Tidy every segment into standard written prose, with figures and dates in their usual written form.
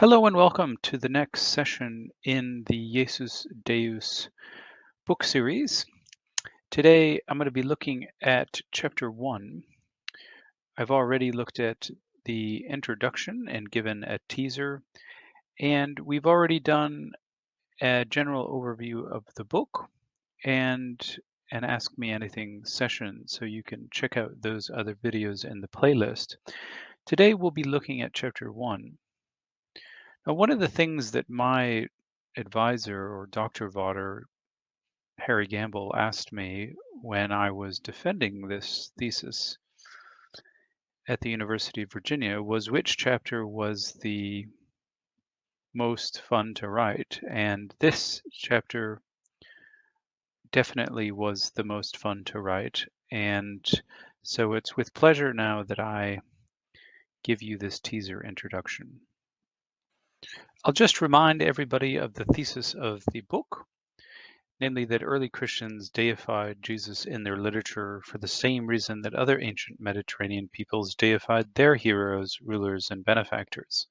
Hello and welcome to the next session in the Iesus Deus book series. Today I'm going to be looking at chapter 1. I've already looked at the introduction and given a teaser, and we've already done a general overview of the book and an Ask Me Anything session, so you can check out those other videos in the playlist. Today we'll be looking at chapter 1. Now, one of the things that my advisor or Dr. Vauder, Harry Gamble, asked me when I was defending this thesis at the University of Virginia was which chapter was the most fun to write. And this chapter definitely was the most fun to write. And so it's with pleasure now that I give you this teaser introduction. I'll just remind everybody of the thesis of the book, namely that early Christians deified Jesus in their literature for the same reason that other ancient Mediterranean peoples deified their heroes, rulers, and benefactors.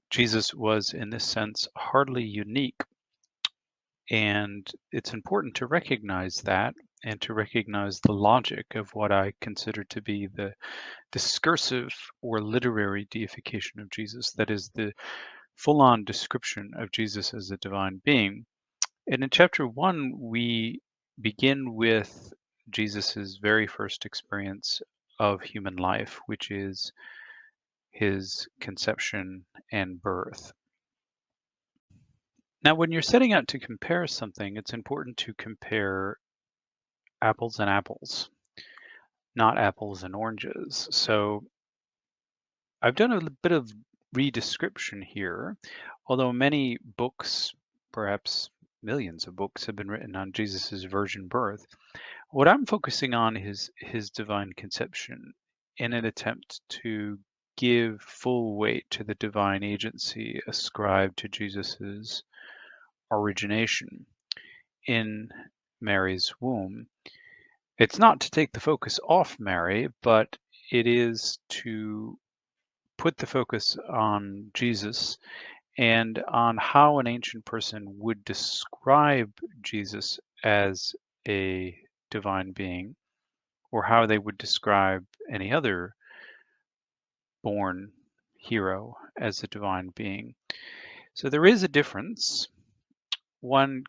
Jesus was, in this sense, hardly unique, and it's important to recognize that and to recognize the logic of what I consider to be the discursive or literary deification of Jesus, that is, the full-on description of Jesus as a divine being. And in chapter 1, we begin with Jesus's very first experience of human life, which is his conception and birth. Now, when you're setting out to compare something, it's important to compare apples and apples, not apples and oranges. So I've done a bit of redescription here, although many books, perhaps millions of books, have been written on Jesus's virgin birth. What I'm focusing on is his divine conception in an attempt to give full weight to the divine agency ascribed to Jesus's origination in Mary's womb. It's not to take the focus off Mary, but it is to put the focus on Jesus and on how an ancient person would describe Jesus as a divine being, or how they would describe any other born hero as a divine being. So there is a difference. One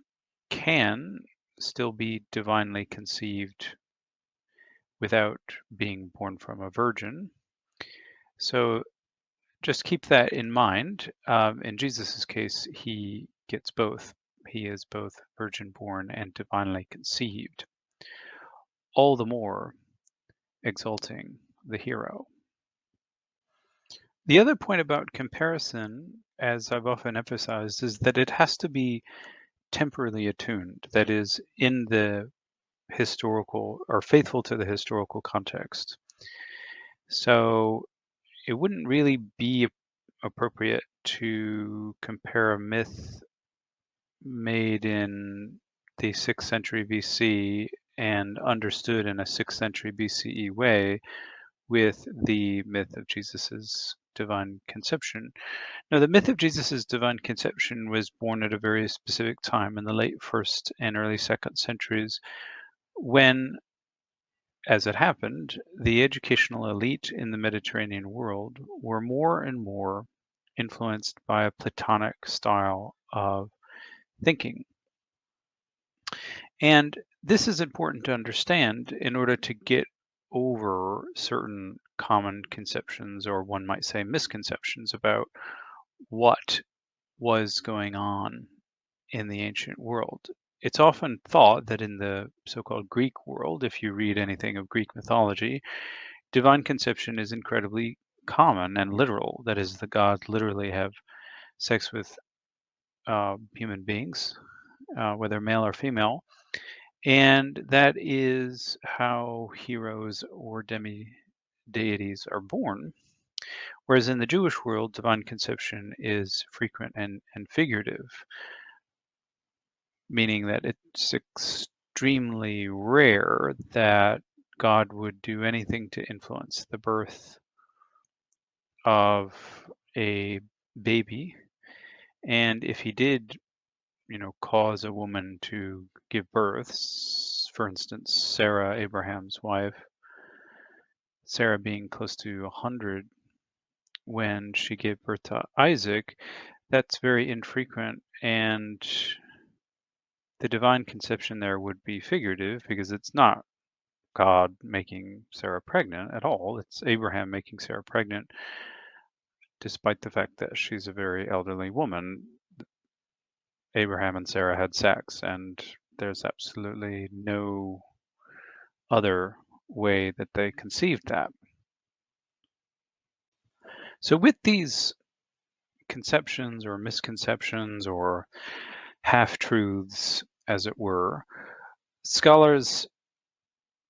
can still be divinely conceived without being born from a virgin. So just keep that in mind. In Jesus's case, he gets both. He is both virgin born and divinely conceived, all the more exalting the hero. The other point about comparison, as I've often emphasized, is that it has to be temporally attuned, that is, in the historical or faithful to the historical context. So it wouldn't really be appropriate to compare a myth made in the 6th century BC and understood in a 6th century BCE way with the myth of Jesus's divine conception. Now, the myth of Jesus's divine conception was born at a very specific time in the late 1st and early 2nd centuries when, as it happened, the educational elite in the Mediterranean world were more and more influenced by a Platonic style of thinking. And this is important to understand in order to get over certain common conceptions, or one might say misconceptions, about what was going on in the ancient world. It's often thought that in the so-called Greek world, if you read anything of Greek mythology, divine conception is incredibly common and literal. That is, the gods literally have sex with human beings, whether male or female. And that is how heroes or demi-deities are born. Whereas in the Jewish world, divine conception is frequent and figurative, meaning that it's extremely rare that God would do anything to influence the birth of a baby. And if he did, cause a woman to give birth, for instance, Sarah, Abraham's wife, Sarah being close to 100 when she gave birth to Isaac, that's very infrequent. And the divine conception there would be figurative because it's not God making Sarah pregnant at all. It's Abraham making Sarah pregnant, despite the fact that she's a very elderly woman. Abraham and Sarah had sex, and there's absolutely no other way that they conceived that. So, with these conceptions or misconceptions or half truths, as it were, scholars,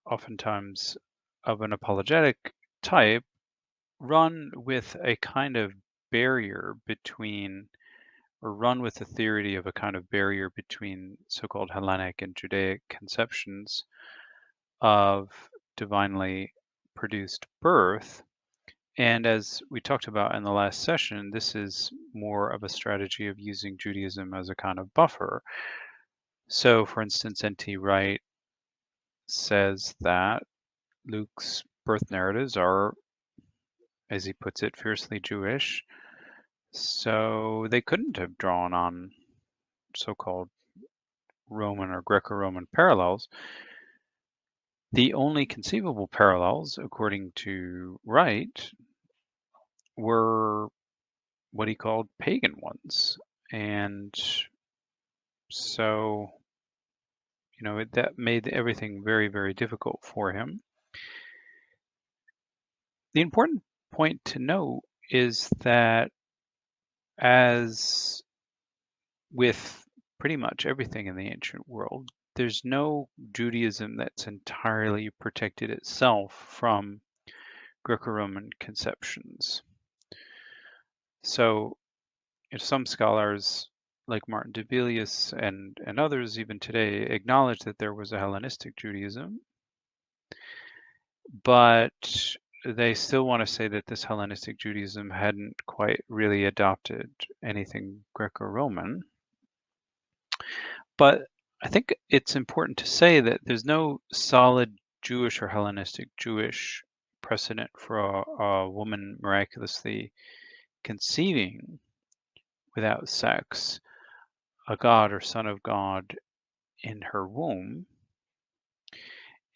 oftentimes of an apologetic type, run with a kind of barrier between, or run with the theory of a kind of barrier between so called Hellenic and Judaic conceptions of divinely produced birth. And as we talked about in the last session, this is more of a strategy of using Judaism as a kind of buffer. So, for instance, N.T. Wright says that Luke's birth narratives are, as he puts it, fiercely Jewish. So they couldn't have drawn on so-called Roman or Greco-Roman parallels. The only conceivable parallels, according to Wright, were what he called pagan ones. And so, that made everything very, very difficult for him. The important point to note is that, as with pretty much everything in the ancient world, there's no Judaism that's entirely protected itself from Greco-Roman conceptions. So, if some scholars like Martin Debelius and others even today acknowledge that there was a Hellenistic Judaism, but they still want to say that this Hellenistic Judaism hadn't quite really adopted anything Greco-Roman. But I think it's important to say that there's no solid Jewish or Hellenistic Jewish precedent for a woman miraculously conceiving without sex a god or son of God in her womb.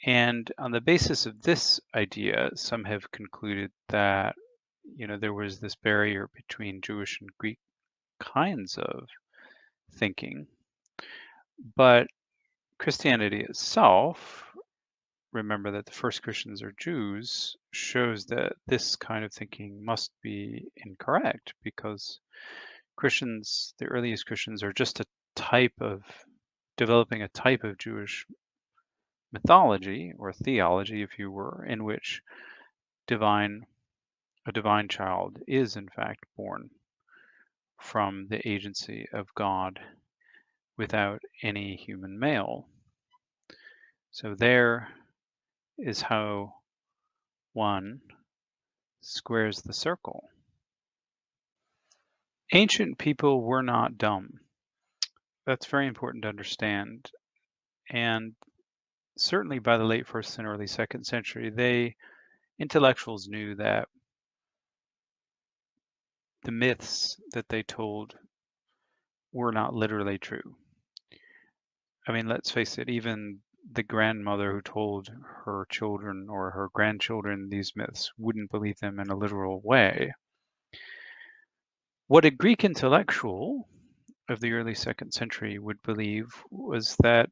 And on the basis of this idea, some have concluded that, there was this barrier between Jewish and Greek kinds of thinking. But Christianity itself, remember that the first Christians are Jews, shows that this kind of thinking must be incorrect because Christians, the earliest Christians, are just developing a type of Jewish mythology or theology, if you were, in which a divine child is in fact born from the agency of God without any human male. So there is how one squares the circle. Ancient people were not dumb. That's very important to understand. And certainly by the late first and early second century, intellectuals knew that the myths that they told were not literally true. I mean, let's face it, even the grandmother who told her children or her grandchildren these myths wouldn't believe them in a literal way. What a Greek intellectual of the early second century would believe was that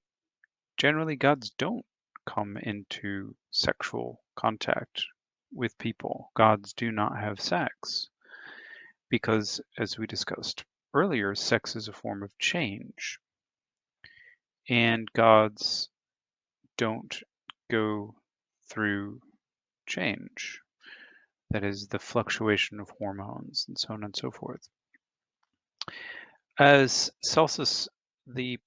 generally gods don't come into sexual contact with people. Gods do not have sex because, as we discussed earlier, sex is a form of change. And gods don't go through change. That is the fluctuation of hormones and so on and so forth. As Celsus, the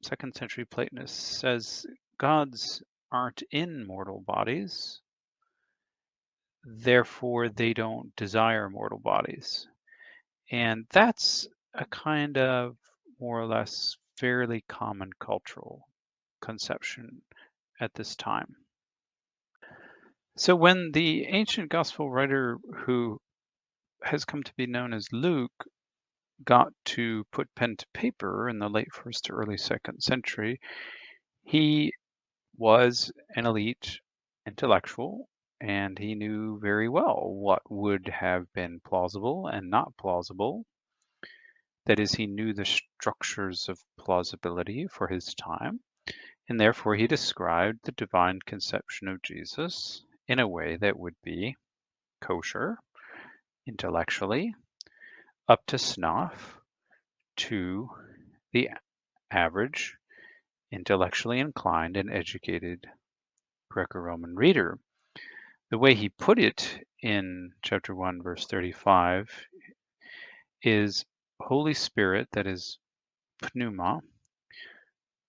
second century Platonist, says, gods aren't in mortal bodies, therefore they don't desire mortal bodies. And that's a kind of more or less fairly common cultural conception at this time. So when the ancient gospel writer who has come to be known as Luke got to put pen to paper in the late first to early second century, he was an elite intellectual and he knew very well what would have been plausible and not plausible. That is, he knew the structures of plausibility for his time, and therefore he described the divine conception of Jesus in a way that would be kosher intellectually, up to snuff to the average intellectually inclined and educated Greco-Roman reader. The way he put it in chapter 1, verse 35 is Holy Spirit, that is pneuma,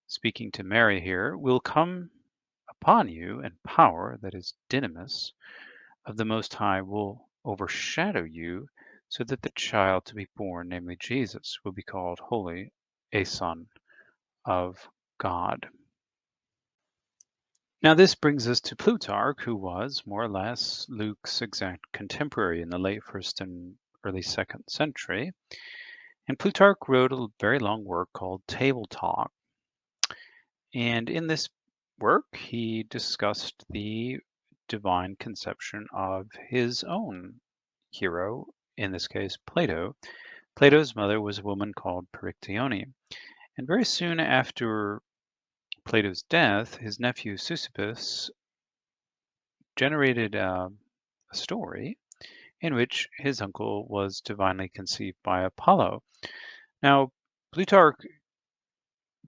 speaking to Mary here, will come upon you, and power, that is dynamis, of the Most High will overshadow you, so that the child to be born, namely Jesus, will be called holy, a son of God. Now this brings us to Plutarch, who was more or less Luke's exact contemporary in the late first and early second century. And Plutarch wrote a very long work called Table Talk. And in this work, he discussed the divine conception of his own hero, in this case, Plato. Plato's mother was a woman called Perictione. And very soon after Plato's death, his nephew Sisyphus generated a story in which his uncle was divinely conceived by Apollo. Now, Plutarch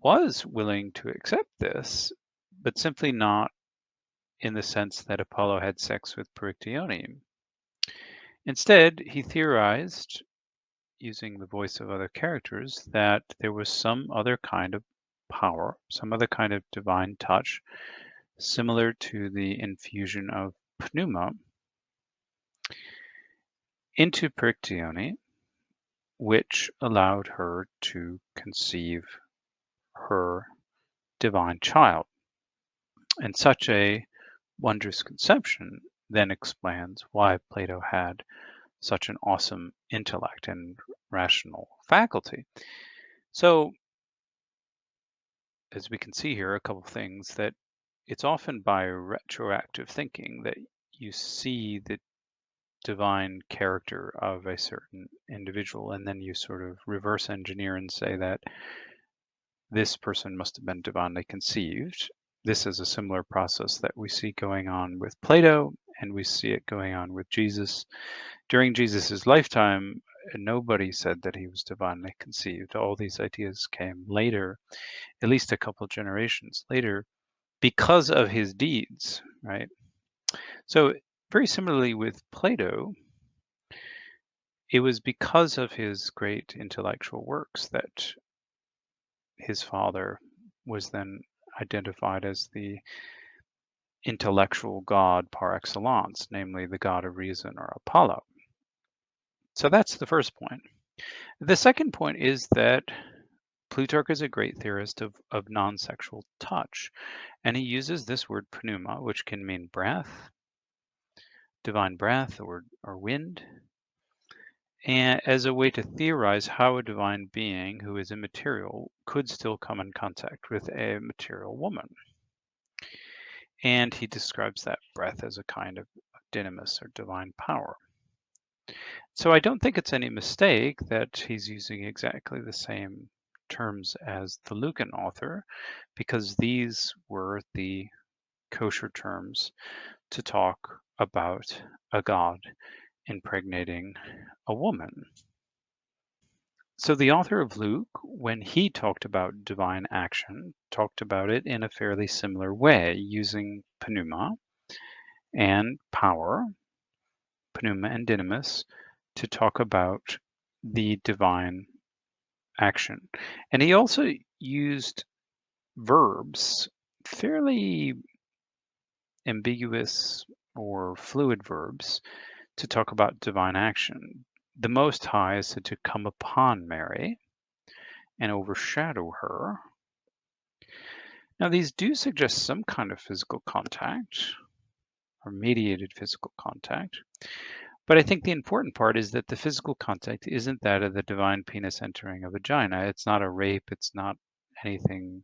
was willing to accept this, but simply not in the sense that Apollo had sex with Perictione. Instead, he theorized, using the voice of other characters, that there was some other kind of power, some other kind of divine touch, similar to the infusion of pneuma into Perictione, which allowed her to conceive her divine child. And such a wondrous conception then explains why Plato had such an awesome intellect and rational faculty. So, as we can see here, a couple of things that it's often by retroactive thinking that you see the divine character of a certain individual, and then you sort of reverse engineer and say that this person must have been divinely conceived. This is a similar process that we see going on with Plato, and we see it going on with Jesus. During Jesus's lifetime, nobody said that he was divinely conceived. All these ideas came later, at least a couple generations later, because of his deeds, right? So very similarly with Plato, it was because of his great intellectual works that his father was then identified as the intellectual god par excellence, namely the god of reason or Apollo. So that's the first point. The second point is that Plutarch is a great theorist of non-sexual touch, and he uses this word pneuma, which can mean breath, divine breath, or wind, and as a way to theorize how a divine being who is immaterial could still come in contact with a material woman. And he describes that breath as a kind of dynamis or divine power. So I don't think it's any mistake that he's using exactly the same terms as the Lucan author, because these were the kosher terms to talk about a god impregnating a woman. So the author of Luke, when he talked about divine action, talked about it in a fairly similar way, using pneuma and power, pneuma and dynamis, to talk about the divine action. And he also used verbs, fairly ambiguous or fluid verbs, to talk about divine action. the Most High is said to come upon Mary and overshadow her. Now, these do suggest some kind of physical contact or mediated physical contact. But I think the important part is that the physical contact isn't that of the divine penis entering a vagina. It's not a rape. It's not anything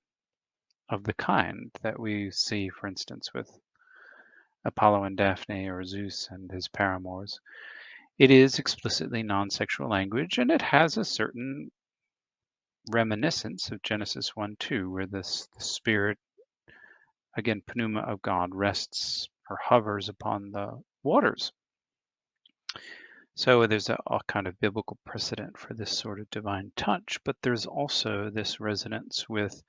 of the kind that we see, for instance, with Apollo and Daphne or Zeus and his paramours. It is explicitly non-sexual language, and it has a certain reminiscence of Genesis 1:2, where the spirit, again, pneuma of God, rests or hovers upon the waters. So there's a kind of biblical precedent for this sort of divine touch, but there's also this resonance with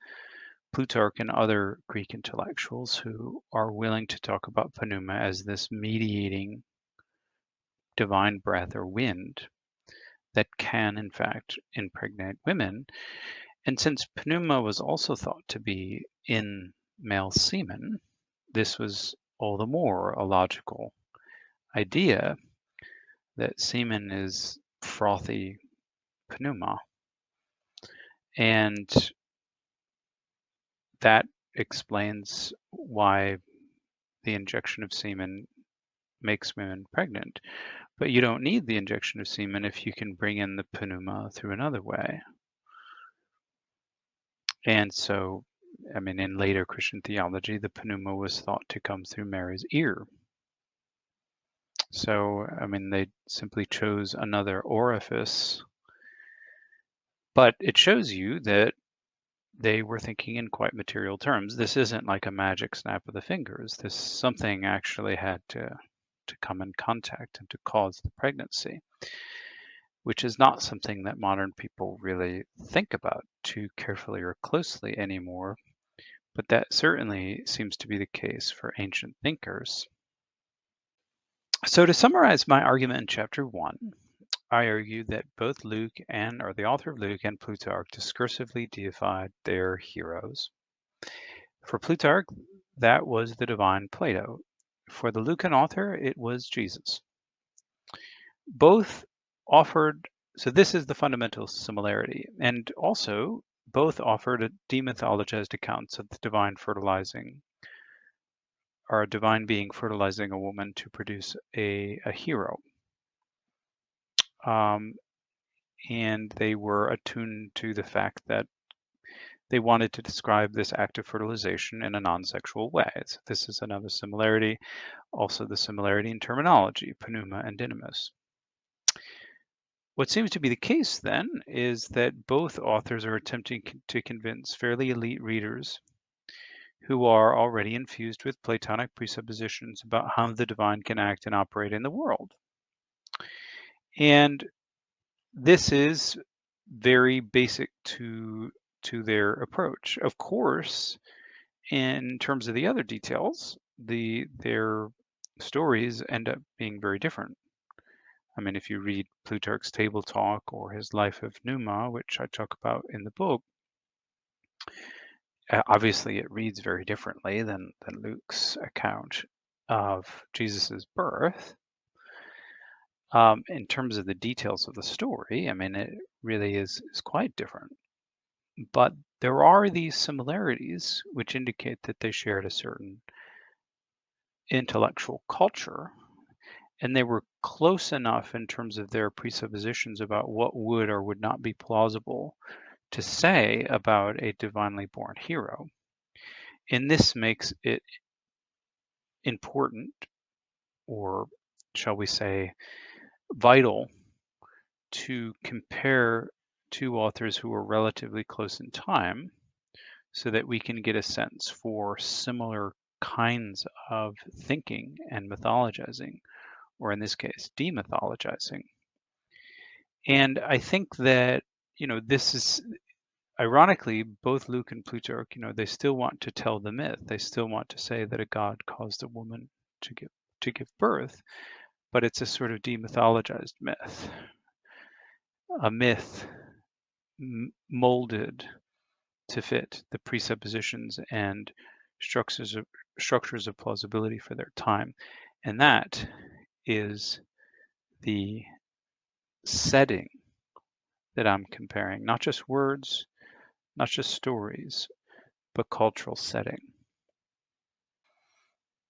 Plutarch and other Greek intellectuals who are willing to talk about pneuma as this mediating divine breath or wind that can, in fact, impregnate women. And since pneuma was also thought to be in male semen, this was all the more a logical idea that semen is frothy pneuma. And that explains why the injection of semen makes women pregnant. But you don't need the injection of semen if you can bring in the pneuma through another way. And so, I mean, in later Christian theology, the pneuma was thought to come through Mary's ear. So, I mean, they simply chose another orifice. But it shows you that they were thinking in quite material terms. This isn't like a magic snap of the fingers. This something actually had to come in contact and to cause the pregnancy, which is not something that modern people really think about too carefully or closely anymore. But that certainly seems to be the case for ancient thinkers. So to summarize my argument in chapter 1, I argue that both Luke or the author of Luke and Plutarch discursively deified their heroes. For Plutarch, that was the divine Plato. For the Lucan author, it was Jesus. Both offered, so this is the fundamental similarity, and also both offered a demythologized accounts of the divine fertilizing, or a divine being fertilizing a woman to produce a hero. And they were attuned to the fact that they wanted to describe this act of fertilization in a non-sexual way. So this is another similarity. Also the similarity in terminology, pneuma and dynamis. What seems to be the case then is that both authors are attempting to convince fairly elite readers who are already infused with Platonic presuppositions about how the divine can act and operate in the world. And this is very basic to their approach. Of course, in terms of the other details, their stories end up being very different. I mean, if you read Plutarch's Table Talk or his Life of Numa, which I talk about in the book, obviously it reads very differently than Luke's account of Jesus's birth. In terms of the details of the story, I mean, it really is quite different. But there are these similarities which indicate that they shared a certain intellectual culture, and they were close enough in terms of their presuppositions about what would or would not be plausible to say about a divinely born hero. And this makes it important, or shall we say, vital, to compare two authors who are relatively close in time so that we can get a sense for similar kinds of thinking and mythologizing, or in this case, demythologizing. And I think that, this is ironically, both Luke and Plutarch, they still want to tell the myth. They still want to say that a god caused a woman to give birth, but it's a sort of demythologized myth, a myth molded to fit the presuppositions and structures of plausibility for their time. And that is the setting that I'm comparing, not just words, not just stories, but cultural setting.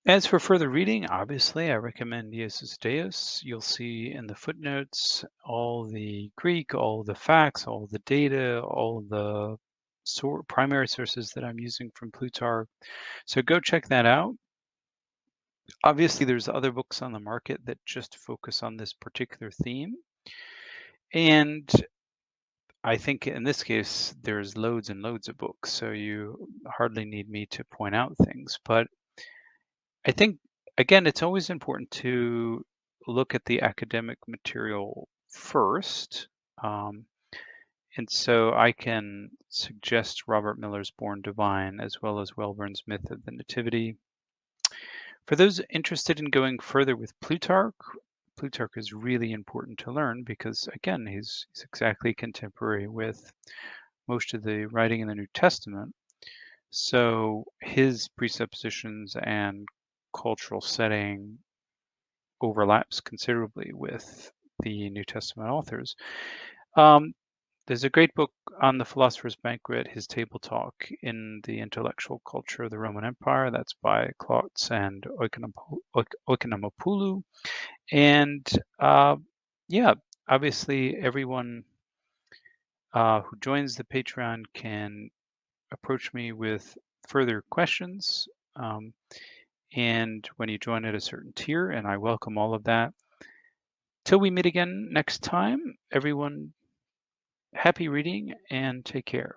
As for further reading, obviously, I recommend Iesus Deus. You'll see in the footnotes all the Greek, all the facts, all the data, all the primary sources that I'm using from Plutarch. So go check that out. Obviously, there's other books on the market that just focus on this particular theme. And I think in this case, there's loads and loads of books, so you hardly need me to point out things. But I think, again, it's always important to look at the academic material first. Um, and so I can suggest Robert Miller's Born Divine as well as Welburn's Myth of the Nativity. For those interested in going further with Plutarch, Plutarch is really important to learn because, again, he's exactly contemporary with most of the writing in the New Testament. So his presuppositions and cultural setting overlaps considerably with the New Testament authors. There's a great book on the Philosopher's Banquet, his table talk in the intellectual culture of the Roman Empire. That's by Klotz and Oikonomopoulos. And yeah, obviously everyone who joins the Patreon can approach me with further questions. And when you join at a certain tier, and I welcome all of that. Till we meet again next time, everyone, happy reading and take care.